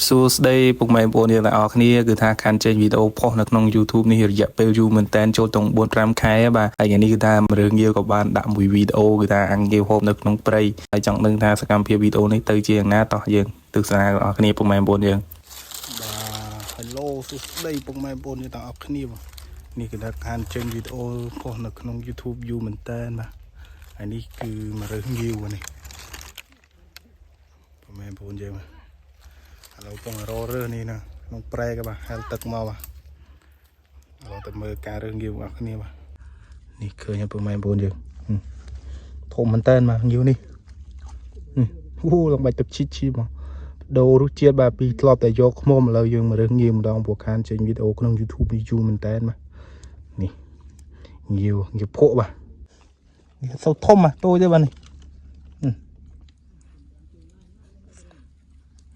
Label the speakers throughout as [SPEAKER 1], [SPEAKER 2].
[SPEAKER 1] សួស្តីពុកម៉ែបងប្អូនយើងទាំងអស់គ្នាគឺថាខាន់ចេញវីដេអូផុសនៅក្នុង YouTube នេះរយៈពេលយូរមែនតើចូលទៅ 4-5 ខែបាទហើយថ្ងៃនេះគឺថារឿងងាវក៏បានដាក់មួយវីដេអូគឺថាអង្គងាវហូបនៅក្នុងព្រៃហើយចង់ដឹងថាសកម្មភាពវីដេអូនេះទៅជាយ៉ាងណាតោះយើងទស្សនាបងប្អូនគ្នាពុកម៉ែបងប្អូនយើងបាទ Hello សួស្តីពុកម៉ែបងប្អូនយើងទាំងអស់គ្នាបាទនេះគឺថាខាន់ចេញវីដេអូផុសនៅក្នុង YouTube យូរមែនតើបាទហើយនេះគឺមករើសងាវនេះពុកម៉ែបងប្អូនយើងឥឡូវកំររើសនេះណាក្នុងប្រែក៏បាទហែលទឹកមកបាទឥឡូវទៅមើលការរើសងាវរបស់គ្នាបាទនេះឃើញពុកម៉ែបងប្អូនយើងធំមែនតើបាទងាវនេះអូឡើងបាច់ទឹកជីជីមកដូររសជាតិបាទពីធ្លាប់តែយកខ្មុំឥឡូវយើងមករើសងាវម្ដងព្រោះខានចេញវីដេអូក្នុង YouTube នេះយូរមែនតើបាទនេះងាវភក់បាទនេះសូវធំបាទតូចទេបាទនេះ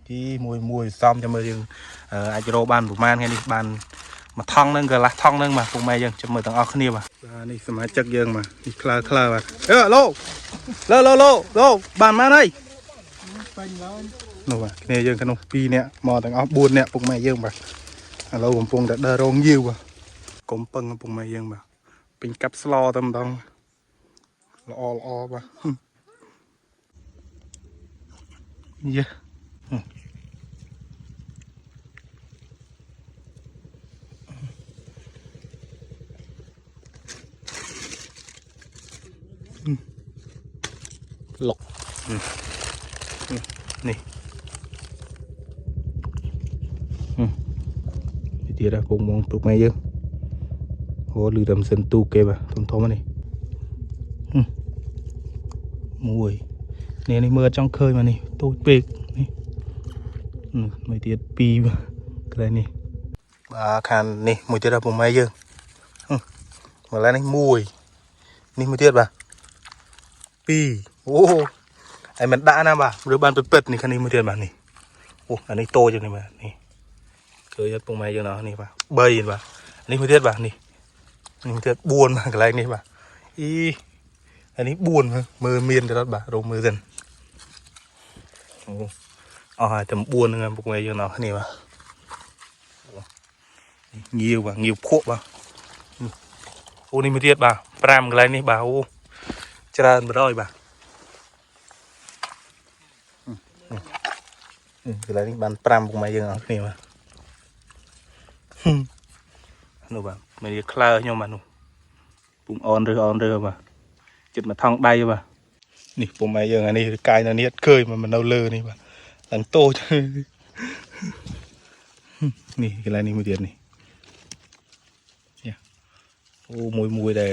[SPEAKER 1] ទីមួយសំចាំមើលយើងអាចរកបានប្រហែលថ្ងៃនេះបានមួយថងហ្នឹងកន្លះថងហ្នឹងបាទពុកម៉ែយើងចាំមើលទាំងអស់គ្នាបាទនេះសមាជិកយើងបាទនេះក្លើបាទលោកបានមកហើយនោះបាទគ្នាយើងក្នុង2នាក់មកទាំងអស់4នាក់ពុកម៉ែយើងបាទឥឡូវកំពុងតែដើររងងាវបាទកុំពឹងពុកម៉ែយើងបាទពេញកាប់ស្លតែម្ដងល្អបាទយេលុកនេះទៀតគង់មកទុកម៉ែយើងអូលឺតែម៉ាស៊ីនទូគេបាទធំនេះមួយនេះមើលចង់ឃើញមកនេះតូចពេកនេះមួយទៀត2បាទកន្លែងនេះបាទខាងនេះមួយទៀតដល់ពុកម៉ែយើងមកឡើយនេះ1នេះមួយទៀតបាទ2អូហើយមិនដាក់ណាបាទឬបានពិតនេះខាងនេះមួយទៀតបាទនេះអូអានេះតូចចឹងនេះបាទនេះឃើញពុកម៉ែយើងណោះនេះបាទ3បាទនេះមួយទៀតបាទនេះមួយទៀត4បាទកន្លែងនេះបាទអានេះ4មើលមានទៅអត់បាទរកមើលសិនអូអស់ហើយតែ4ហ្នឹងពុកម៉ែយើងណោះនេះបាទងាវបាទងាវភក់បាទអូនេះមួយទៀតបាទ5កន្លែងនេះបាទអូច្រើន100បាទកន្លែងនេះបាន5ពុកម៉ែយើងអស់គ្នាបាទនោះបាទមានក្លើខ្ញុំបាទនោះពុំអនរើបាទចិត្តមកថងដៃបាទនេះពុំម៉ែយើងអានេះកាយនៅនេះឃើញមកនៅលើនេះបាទឡើងតូចនេះកន្លែងនេះមួយទៀតនេះអូមួយដែរ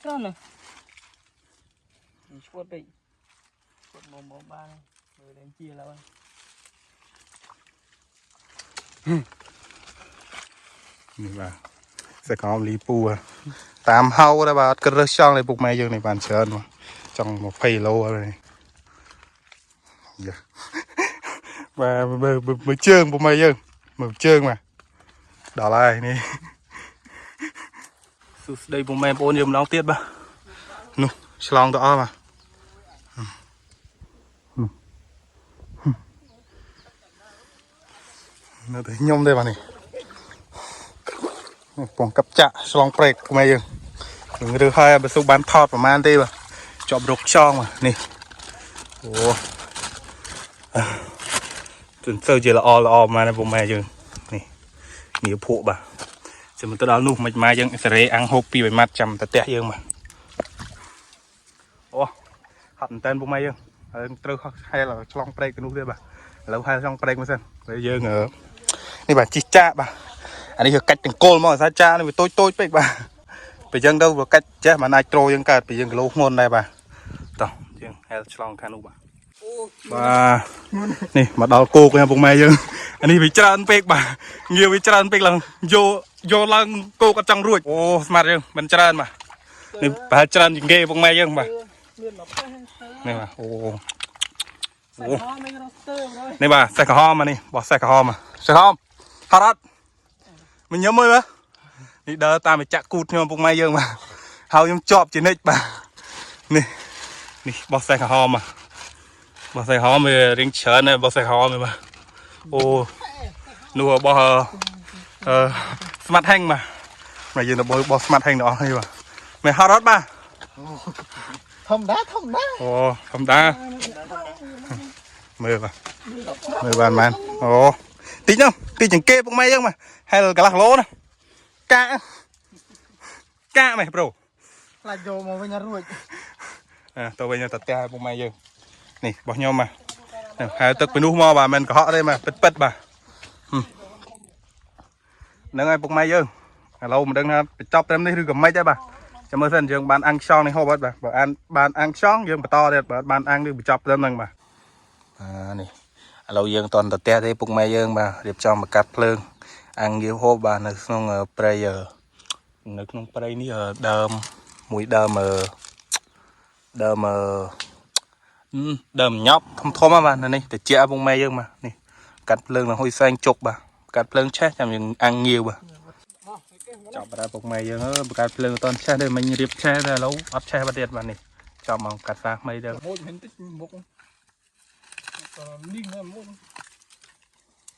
[SPEAKER 1] ច្រើនណាស់ឈួតពេកឈួតមកបានមើលតែជាឡើយនេះបាទសកលលីពូតាមហៅដែរបាទអត់គិតរើសចង់ឲ្យពុកម៉ែយើងនេះបានច្រើនមកចង់20គីឡូហើយបាទមើលជើងពុកម៉ែយើងមើលជើងបាទដល់ហើយនេះសួស្តីពុកម៉ែបងប្អូនយើងម្ដងទៀតបាទនោះឆ្លងទៅអស់បាទនៅតែខ្ញុំទេបាទនេះពងកាប់ចាក់ឆ្លងព្រែកពុកម៉ែយើងឬហើយបើសុខបានថតប្រហែលទេបាទជាប់រកខ្យងបាទនេះអូទន្ទឹងជាល្អប្រហែលពុកម៉ែយើងនេះងាវភក់បាទចាំទៅដល់នោះមិនម៉ែយើងសេរីអាំងហូប2 ម៉ាត់ចាំទៅផ្ទះយើងបាទអូហត់មែនតើពុកម៉ែយើងហើយត្រូវហែលឆ្លងព្រែកទៅនោះទៀតបាទឥឡូវហែលឆ្លងព្រែកមកសិនហើយយើងនេះបាទជីចាក់បាទអានេះគឺកាច់ទាំងគល់មកសាចានេះវាតូចពេកបាទពេលយើងទៅវាកាច់ចេះមិនអាចត្រូយើងកើតពេលយើងគីឡូធ្ងន់ដែរបាទតោះយើងហែលឆ្លងខាងនោះបាទនេះមកដល់គោកពុកម៉ែយើងអានេះវាច្រើនពេកបាទងាវវាច្រើនពេកឡើងយកឡើងគោកអត់ចង់រួចអូស្មាត់យើងមិនច្រើនបាទនេះប្រហែលច្រើនជាងគេពុកម៉ែយើងបាទនេះបាទអូ នេះបាទសេះក្រហមនេះបោះសេះក្រហម hot hot mình nhớ mới á đi đỡ ta phải chặt cụt nhau bụng mai dương mà hao nhung chọp chỉ nịch mà nè nè bò xe hò mà bò xe hò mà riêng chở này bò xe hò mà ô nua bò smart hang mà mày giờ nó bò smart hang đó hay mà mày hot hot mà
[SPEAKER 2] thông đá
[SPEAKER 1] ồ thông đá mười bàn man ồ tí nhá tí chẳng kê bụng mai dương mà hay là cả lạc lố nè cá mày bro
[SPEAKER 2] là vô mà với nhà ruột
[SPEAKER 1] tôi bây giờ tạt te bụng mai dương nè bỏ nhau mà hai tức bên nu mò bà mình có họ đây mà bứt bà nâng ai bụng mai dương lâu mà đang chọc em đi cầm mấy trái bà cho mới thân dương bàn ăn xong này hô bớt bà bảo ăn bàn ăn xong dương bà to đẹp bà bàn ăn đi bị chọc em nâng bà nè lâu dương toàn tạt te thấy bụng mai dương bà đẹp cho mà cắt lương ăn dương hô bà nó xong prayer nó không pray ní đơm mũi đơm nhóc thom thom á bà này để chia bông mai dương mà nè cắt lương là hôi xanh chục bà cắt lương chết làm mình ăn nhiều bà chọn ra bông mai dương cắt lương toàn chết đây mình riệp chết ra lâu ấp chết bắt điện bà này chọn bằng cắt ra mây đâu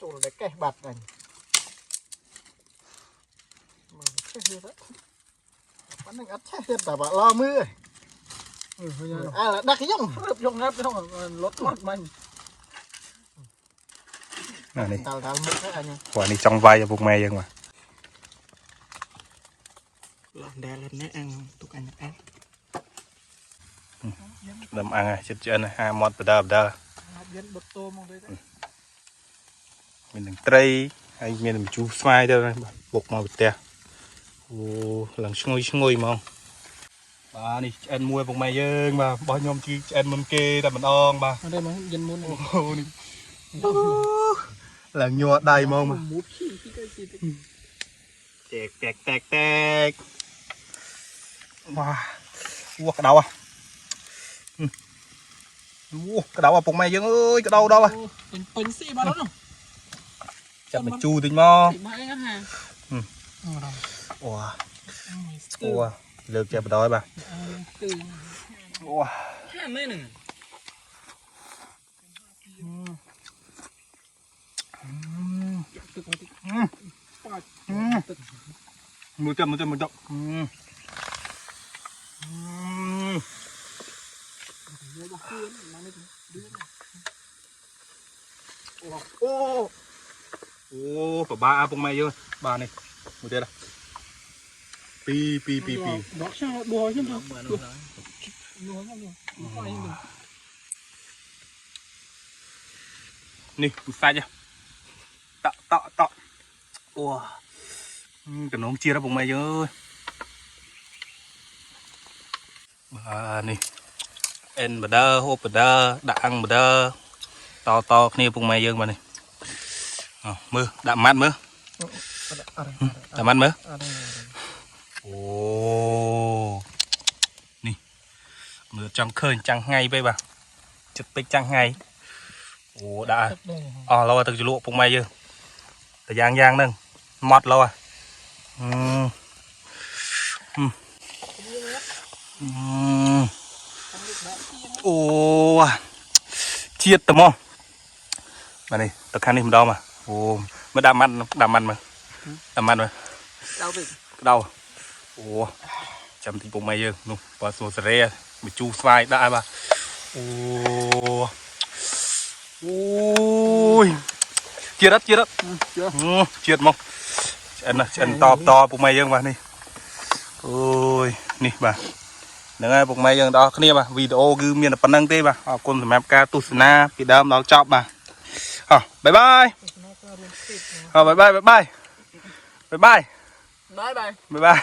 [SPEAKER 2] chỗ để cái bạt này bắn đang ắt chếtแต่bà lo mưa là đặc cái dùng ngáp cái không lót mặt mình
[SPEAKER 1] này
[SPEAKER 2] tao mất hết anh
[SPEAKER 1] quả này trong vai bông mai dương mà
[SPEAKER 2] đè lên nè ăn tụi anh ăn
[SPEAKER 1] đâm ăn chết chân này hai món bờ mình đừng tray hay mình đừng chú phai đâu này bột màu bệt ô lần ngồi mà bà này anh mua bông mai dương mà bao nhiêu chi anh mâm kê ta mình on bà
[SPEAKER 2] ở đây mà dân muốn
[SPEAKER 1] là nhựa đầy mà tẹt wow cái đầu à cái đầu à bông mai dương ơi cái đầu đâu à
[SPEAKER 2] bình xì bà đó không
[SPEAKER 1] chắc mình chu tính mo wow lược chẹp đói bà wow một chậm ô bà ba bông mai dương bà này một đây là pi
[SPEAKER 2] đó sao đùa chứ
[SPEAKER 1] nè sai chưa tạo wow cái nó chia ra bông mai dương ơi bà này em bờ đơ hộp bờ đơ đã ăn bờ đơ to kia bông mai dương bà này mưa đạm mát mưa đạm mát mưa ồ nè mưa trong khơi chẳng ngay bây bà chụp bích chẳng ngay ồ đã lâu từ lụa bông mai dương thời gian nâng mót lâu à ô chiết tầm không mà này tao khăn đi đâu mà ô mới đạm ăn mà đau ô chăm thì bụng mày dương luôn và số sre bị chu phai đã bà ô ôi chia đất chiết mong ăn to bụng mày dương mà này ôi nè bà nâng ai bụng mày dương đó kia bà video cứ miền là phần năng tê bà con map ca tu na bị đâm đó chọc bà bye bye bye bye